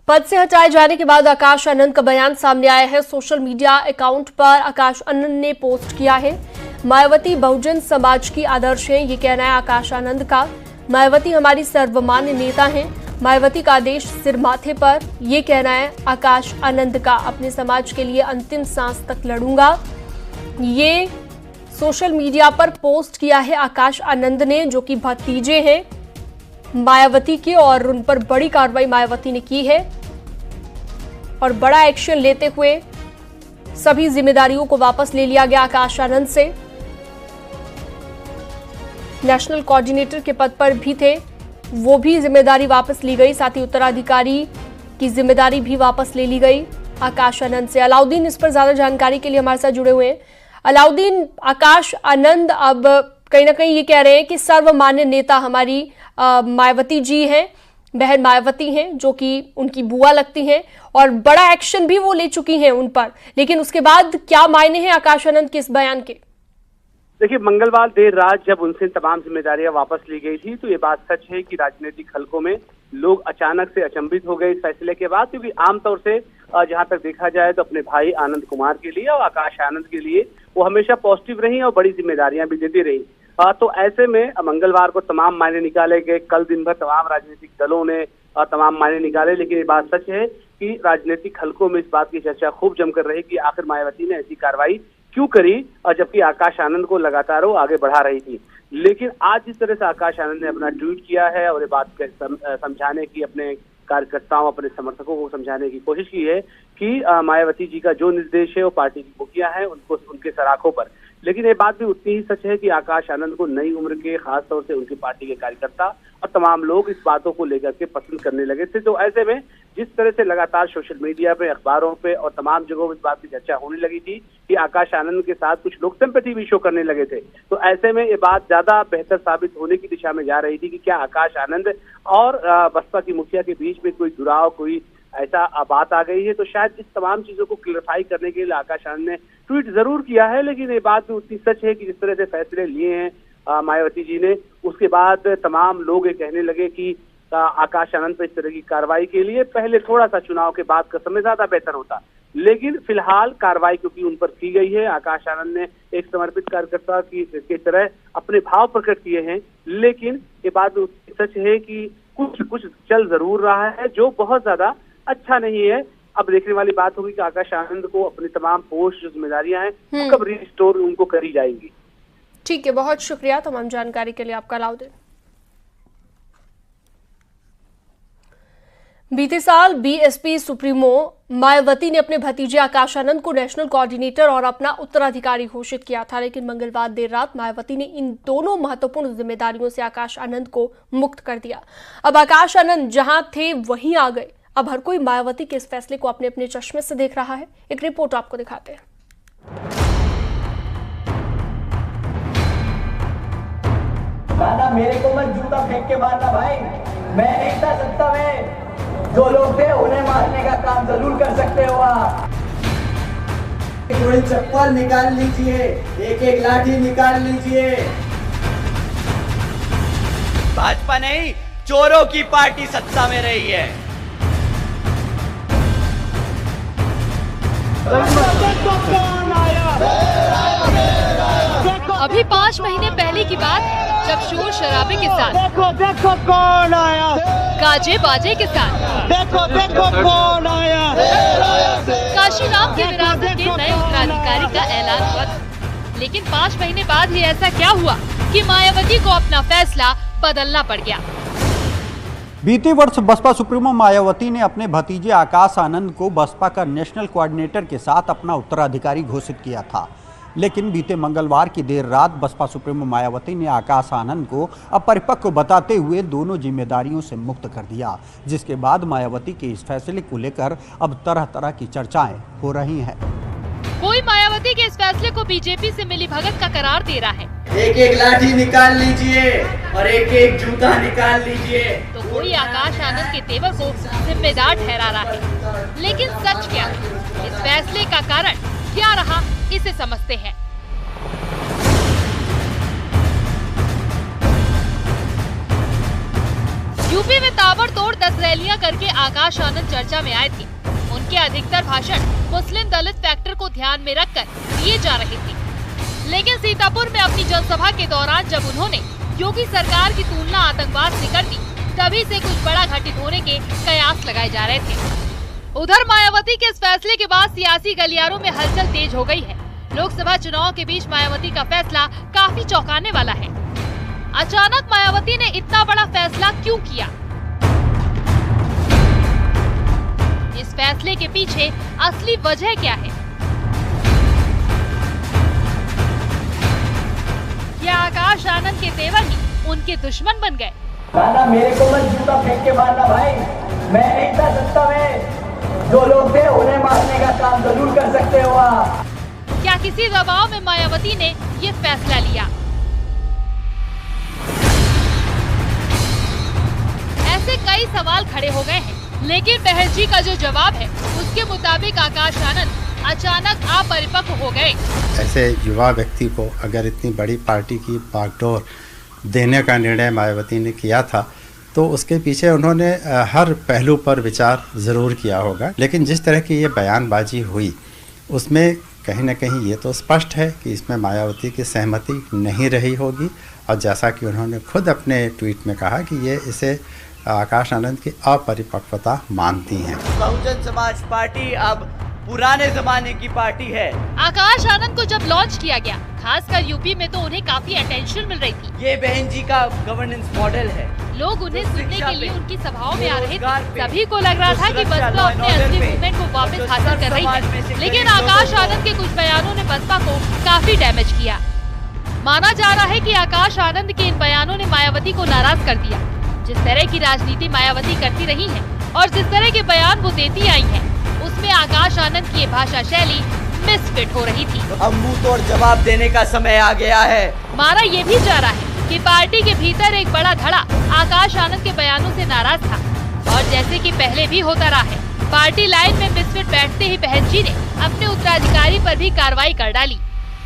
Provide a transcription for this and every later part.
पद से हटाए जाने के बाद आकाश आनंद का बयान सामने आया है। सोशल मीडिया अकाउंट पर आकाश आनंद ने पोस्ट किया है, मायावती बहुजन समाज की आदर्श है, ये कहना है आकाश आनंद का। मायावती हमारी सर्वमान्य नेता हैं, मायावती का आदेश सिर माथे पर, ये कहना है आकाश आनंद का। अपने समाज के लिए अंतिम सांस तक लड़ूंगा, ये सोशल मीडिया पर पोस्ट किया है आकाश आनंद ने, जो कि भतीजे हैं मायावती के, और उन पर बड़ी कार्रवाई मायावती ने की है और बड़ा एक्शन लेते हुए सभी जिम्मेदारियों को वापस ले लिया गया आकाश आनंद से। नेशनल कोऑर्डिनेटर के पद पर भी थे, वो भी जिम्मेदारी वापस ली गई, साथ ही उत्तराधिकारी की जिम्मेदारी भी वापस ले ली गई आकाश आनंद से। अलाउद्दीन इस पर ज्यादा जानकारी के लिए हमारे साथ जुड़े हुए हैं। अलाउद्दीन, आकाश आनंद अब कहीं ना कहीं ये कह रहे हैं कि सर्वमान्य नेता हमारी मायावती जी हैं, बहन मायावती हैं, जो कि उनकी बुआ लगती हैं, और बड़ा एक्शन भी वो ले चुकी हैं उन पर। लेकिन उसके बाद क्या मायने हैं आकाश आनंद के इस बयान के? देखिए, मंगलवार देर रात जब उनसे तमाम जिम्मेदारियां वापस ली गई थी, तो ये बात सच है कि राजनीतिक हलकों में लोग अचानक से अचंभित हो गए इस फैसले के बाद, क्योंकि आमतौर से जहां तक देखा जाए तो अपने भाई आनंद कुमार के लिए और आकाश आनंद के लिए वो हमेशा पॉजिटिव रही और बड़ी जिम्मेदारियां भी देती रही। तो ऐसे में मंगलवार को तमाम मायने निकाले गए। कल दिन भर तमाम राजनीतिक दलों ने तमाम मायने निकाले, लेकिन ये बात सच है कि राजनीतिक हलकों में इस बात की चर्चा खूब जमकर रही कि आखिर मायावती ने ऐसी कार्रवाई क्यों करी, और जबकि आकाश आनंद को लगातार वो आगे बढ़ा रही थी। लेकिन आज जिस तरह से आकाश आनंद ने अपना ट्वीट किया है और ये बात समझाने की, अपने कार्यकर्ताओं, अपने समर्थकों को समझाने की कोशिश की है कि मायावती जी का जो निर्देश है वो पार्टी की मुखिया है, उनको उनके सराखों पर। लेकिन ये बात भी उतनी ही सच है कि आकाश आनंद को नई उम्र के, खासतौर से उनकी पार्टी के कार्यकर्ता और तमाम लोग इस बातों को लेकर के पसंद करने लगे थे। तो ऐसे में जिस तरह से लगातार सोशल मीडिया पे, अखबारों पे और तमाम जगहों पर इस बात की चर्चा होने लगी थी कि आकाश आनंद के साथ कुछ लोग सिंपैथी भी शो करने लगे थे, तो ऐसे में ये बात ज्यादा बेहतर साबित होने की दिशा में जा रही थी कि क्या आकाश आनंद और बसपा की मुखिया के बीच में कोई जुड़ाव, कोई ऐसा बात आ गई है। तो शायद इस तमाम चीजों को क्लियरिफाई करने के लिए आकाश आनंद ने ट्वीट जरूर किया है, लेकिन ये बात भी उतनी सच है कि जिस तरह से फैसले लिए हैं मायावती जी ने, उसके बाद तमाम लोग ये कहने लगे कि आकाश आनंद पर इस तरह की कार्रवाई के लिए पहले थोड़ा सा चुनाव के बाद का समय ज्यादा बेहतर होता। लेकिन फिलहाल कार्रवाई क्योंकि उन पर की गई है, आकाश आनंद ने एक समर्पित कार्यकर्ता की तरह अपने भाव प्रकट किए हैं, लेकिन ये बात भी सच है कि कुछ चल जरूर रहा है जो बहुत ज्यादा अच्छा नहीं है। अब देखने वाली बात होगी कि आकाश आनंद को अपनी तमाम पोस्ट जो जिम्मेदारियां हैं कब रिस्टोर उनको करी जाएंगी। ठीक है, बहुत शुक्रिया तमाम जानकारी के लिए आपका अलाउद्दीन। बीते साल बीएसपी सुप्रीमो मायावती ने अपने भतीजे आकाश आनंद को नेशनल कोऑर्डिनेटर और अपना उत्तराधिकारी घोषित किया था, लेकिन मंगलवार देर रात मायावती ने इन दोनों महत्वपूर्ण जिम्मेदारियों से आकाश आनंद को मुक्त कर दिया। अब आकाश आनंद जहां थे वहीं आ गए। अब हर कोई मायावती के इस फैसले को अपने अपने चश्मे से देख रहा है। एक रिपोर्ट आपको दिखाते हैं। गाना मेरे को मत जूता फेंक के मारना भाई, मैं नहीं था सत्ता में, जो लोग थे उन्हें मारने का काम जरूर कर सकते हो आप। कोई चप्पल निकाल लीजिए, एक एक लाठी निकाल लीजिए। भाजपा नहीं, चोरों की पार्टी सत्ता में रही है। अभी 5 महीने पहले की बात है, जब शोर शराबे के साथ, देखो कौन आया, गाजे बाजे के साथ, देखो कौन आया, काशीराम की विरासत के नए उत्तराधिकारी का ऐलान हुआ था। लेकिन 5 महीने बाद ही ऐसा क्या हुआ कि मायावती को अपना फैसला बदलना पड़ गया। बीते वर्ष बसपा सुप्रीमो मायावती ने अपने भतीजे आकाश आनंद को बसपा का नेशनल कोऑर्डिनेटर के साथ अपना उत्तराधिकारी घोषित किया था, लेकिन बीते मंगलवार की देर रात बसपा सुप्रीमो मायावती ने आकाश आनंद को अपरिपक्व बताते हुए दोनों जिम्मेदारियों से मुक्त कर दिया, जिसके बाद मायावती के इस फैसले को लेकर अब तरह तरह की चर्चाएं हो रही हैं। कोई मायावती के इस फैसले को बीजेपी से मिलीभगत का करार दे रहा है। एक एक लाठी निकाल लीजिए और एक एक जूता निकाल लीजिए। तो कोई आकाश आनंद के तेवर को जिम्मेदार ठहरा रहा है। लेकिन सच क्या है? इस फैसले का कारण क्या रहा, इसे समझते हैं। यूपी में ताबड़तोड़ 10 रैलियां करके आकाश आनंद चर्चा में आए थे। उनके अधिकतर भाषण मुस्लिम दलित फैक्टर को ध्यान में रखकर दिए जा रहे थे। लेकिन सीतापुर में अपनी जनसभा के दौरान जब उन्होंने योगी सरकार की तुलना आतंकवाद से कर दी, तभी से कुछ बड़ा घटित होने के कयास लगाए जा रहे थे। उधर मायावती के इस फैसले के बाद सियासी गलियारों में हलचल तेज हो गई है। लोकसभा चुनाव के बीच मायावती का फैसला काफी चौंकाने वाला है। अचानक मायावती ने इतना बड़ा फैसला क्यों किया? इस फैसले के पीछे असली वजह क्या है? क्या आकाश आनंद के तेवर ही उनके दुश्मन बन गए? नाना मेरे को मत जूता फेंक के मारना भाई, मैं नहीं था सत्ता में, जो लोग थे उन्हें मारने का काम जरूर कर सकते हो आप। क्या किसी दबाव में मायावती ने ये फैसला लिया? ऐसे कई सवाल खड़े हो गए हैं, लेकिन बहन जी का जो जवाब है उसके मुताबिक आकाश आनंद अचानक अपरिपक्व हो गए। ऐसे युवा व्यक्ति को अगर इतनी बड़ी पार्टी की बागडोर देने का निर्णय मायावती ने किया था, तो उसके पीछे उन्होंने हर पहलू पर विचार ज़रूर किया होगा। लेकिन जिस तरह की ये बयानबाजी हुई, उसमें कहीं ना कहीं ये तो स्पष्ट है कि इसमें मायावती की सहमति नहीं रही होगी। और जैसा कि उन्होंने खुद अपने ट्वीट में कहा कि ये इसे आकाश आनंद की अपरिपक्वता मानती हैं। बहुजन समाज पार्टी अब पुराने जमाने की पार्टी है। आकाश आनंद को जब लॉन्च किया गया, खासकर यूपी में, तो उन्हें काफी अटेंशन मिल रही थी। ये बहन जी का गवर्नेंस मॉडल है। लोग उन्हें सुनने के लिए उनकी सभाओं में आ रहे थे। सभी को लग रहा था कि बसपा अपने असली मूवमेंट को वापस हासिल कर रही है। लेकिन आकाश आनंद के कुछ बयानों ने बसपा को काफी डैमेज किया। माना जा रहा है कि आकाश आनंद के इन बयानों ने मायावती को नाराज कर दिया। जिस तरह की राजनीति मायावती करती रही है और जिस तरह के बयान वो देती आई है, उसमें आकाश आनंद की भाषा शैली मिसफिट हो रही थी। अब मुंह तोड़ जवाब देने का समय आ गया है। माना ये भी जा रहा है कि पार्टी के भीतर एक बड़ा धड़ा आकाश आनंद के बयानों से नाराज था। और जैसे कि पहले भी होता रहा है, पार्टी लाइन में मिसफिट बैठते ही बहन जी ने अपने उत्तराधिकारी पर भी कार्रवाई कर डाली,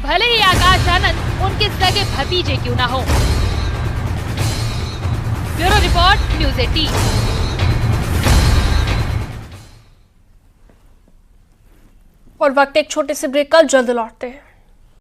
भले ही आकाश आनंद उनके सगे भतीजे क्यों न हो। Bureau report, news 18। और वक्त एक छोटे से ब्रेक का, जल्द लौटते हैं।